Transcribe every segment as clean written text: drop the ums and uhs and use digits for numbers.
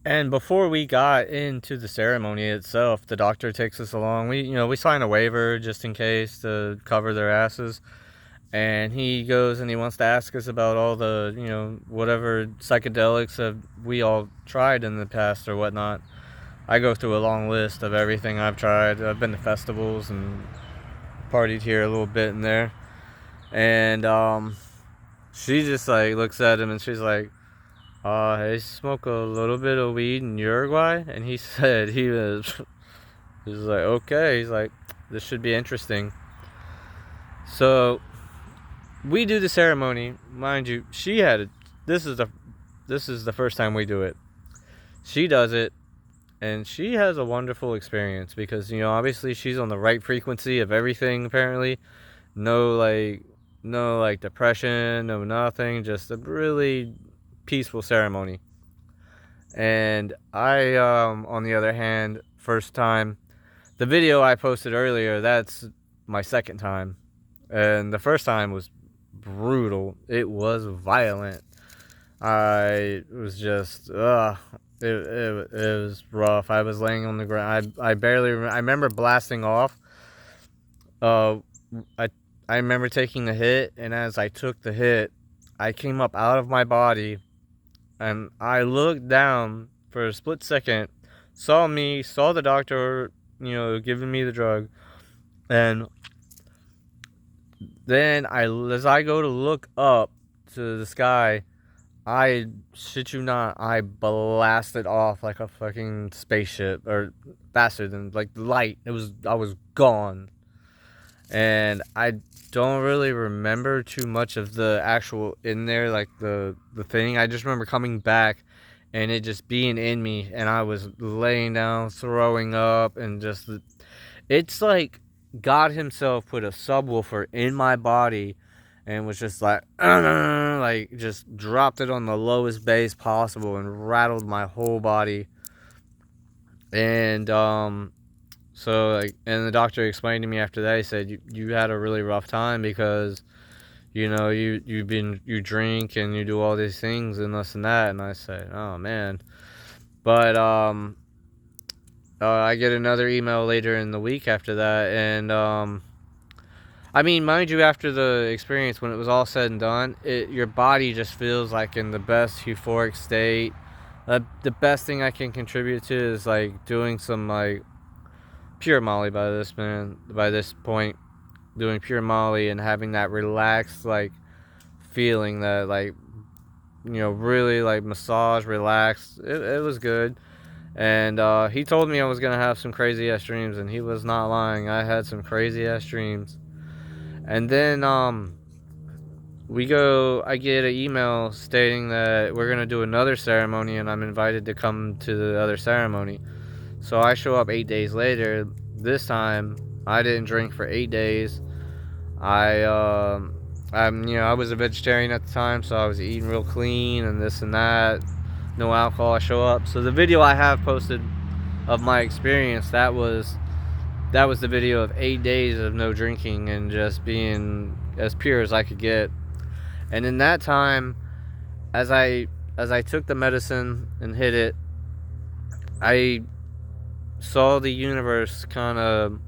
And before we got into the ceremony itself, the doctor takes us along. We sign a waiver just in case to cover their asses. And he goes and he wants to ask us about all the, whatever psychedelics have we all tried in the past or whatnot. I go through a long list of everything I've tried. I've been to festivals and partied here a little bit in there. And she just like looks at him and she's like, I smoke a little bit of weed in Uruguay, and he said he was like, okay. He's like, this should be interesting. So we do the ceremony, mind you. She had it. This is the first time we do it. She does it, and she has a wonderful experience because obviously she's on the right frequency of everything. Apparently, no depression, no nothing, just a really peaceful ceremony. And I, on the other hand, first time, the video I posted earlier, that's my second time. And the first time was brutal. It was violent. I was just, it was rough. I was laying on the ground. I remember blasting off. Uh, I, I remember taking the hit, and as I took the hit, I came up out of my body and I looked down for a split second, saw me, saw the doctor, giving me the drug, and then as I go to look up to the sky, I shit you not, I blasted off like a fucking spaceship, or faster than like light. I was gone, and I don't really remember too much of the actual in there, like the thing. I just remember coming back and it just being in me, and I was laying down, throwing up, and just it's like God Himself put a subwoofer in my body and was just like like just dropped it on the lowest bass possible and rattled my whole body. And so like, and the doctor explained to me after that, he said, you had a really rough time because you drink and you do all these things and this and that. And I said, oh man. But I get another email later in the week after that, and I mean, mind you, after the experience, when it was all said and done, your body just feels like in the best euphoric state. The best thing I can contribute to is like doing some like pure Molly by this point, doing pure Molly and having that relaxed like feeling, that like really like massage, relaxed. It was good. And he told me I was gonna have some crazy ass dreams, and he was not lying. I had some crazy ass dreams. And then I get an email stating that we're gonna do another ceremony, and I'm invited to come to the other ceremony. So I show up 8 days later. This time I didn't drink for 8 days. I I was a vegetarian at the time, so I was eating real clean and this and that. No alcohol. I show up. So the video I have posted of my experience, that was the video of 8 days of no drinking and just being as pure as I could get. And in that time, as I took the medicine and hit it, I saw the universe kind of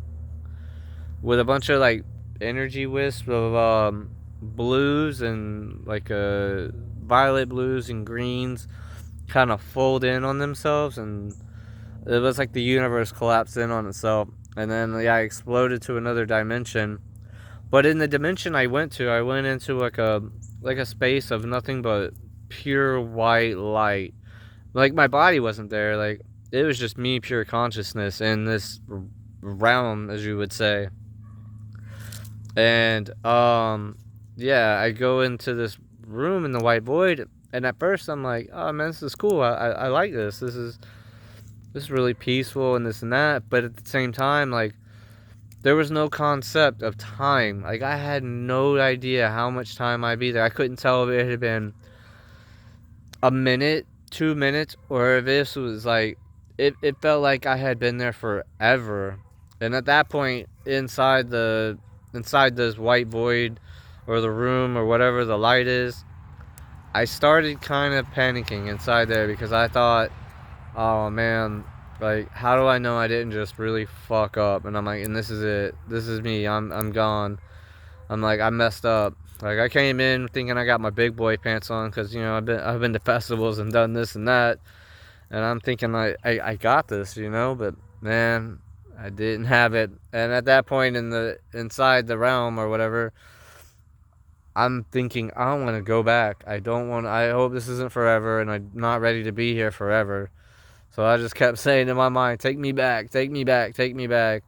with a bunch of like energy wisps of blues and like violet blues and greens kind of fold in on themselves, and it was like the universe collapsed in on itself. And then I exploded to another dimension. But in the dimension I went into like a space of nothing but pure white light. Like my body wasn't there. Like it was just me, pure consciousness in this realm, as you would say. And yeah, I go into this room in the white void, and at first I'm like, oh man, this is cool. I like this. This is really peaceful and this and that. But at the same time, like, there was no concept of time. Like, I had no idea how much time I'd be there. I couldn't tell if it had been a minute, 2 minutes, or if this was like, it felt like I had been there forever. And at that point, inside this white void, or the room, or whatever the light is, I started kind of panicking inside there because I thought, oh man, like how do I know I didn't just really fuck up? And I'm like, and this is it. This is me. I'm gone. I'm like, I messed up. Like I came in thinking I got my big boy pants on because you know I've been to festivals and done this and that, and I'm thinking I got this, you know. But man, I didn't have it. And at that point in the inside the realm or whatever, I'm thinking I don't want to go back. I don't want. I hope this isn't forever, and I'm not ready to be here forever. So I just kept saying in my mind, "Take me back, take me back, take me back."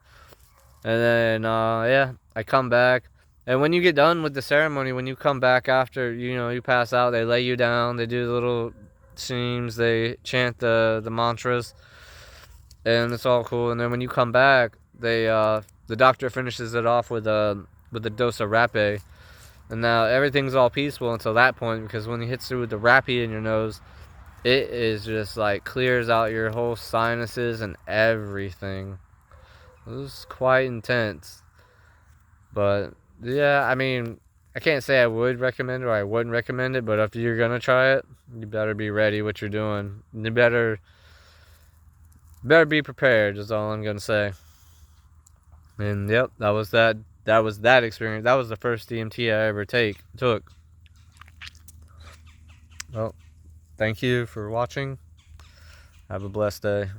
And then yeah, I come back. And when you get done with the ceremony, when you come back after, you know, you pass out, they lay you down, they do the little scenes, they chant the mantras, and it's all cool. And then when you come back, the doctor finishes it off with a dose of rapé. And now everything's all peaceful until that point, because when he hits you with the rapé in your nose, it is just like clears out your whole sinuses and everything. It was quite intense. But yeah, I mean, I can't say I would recommend it or I wouldn't recommend it, but if you're gonna try it, you better be ready what you're doing. You better be prepared, is all I'm gonna say. And yep, that was that. That was that experience. That was the first DMT I ever took. Well, thank you for watching. Have a blessed day.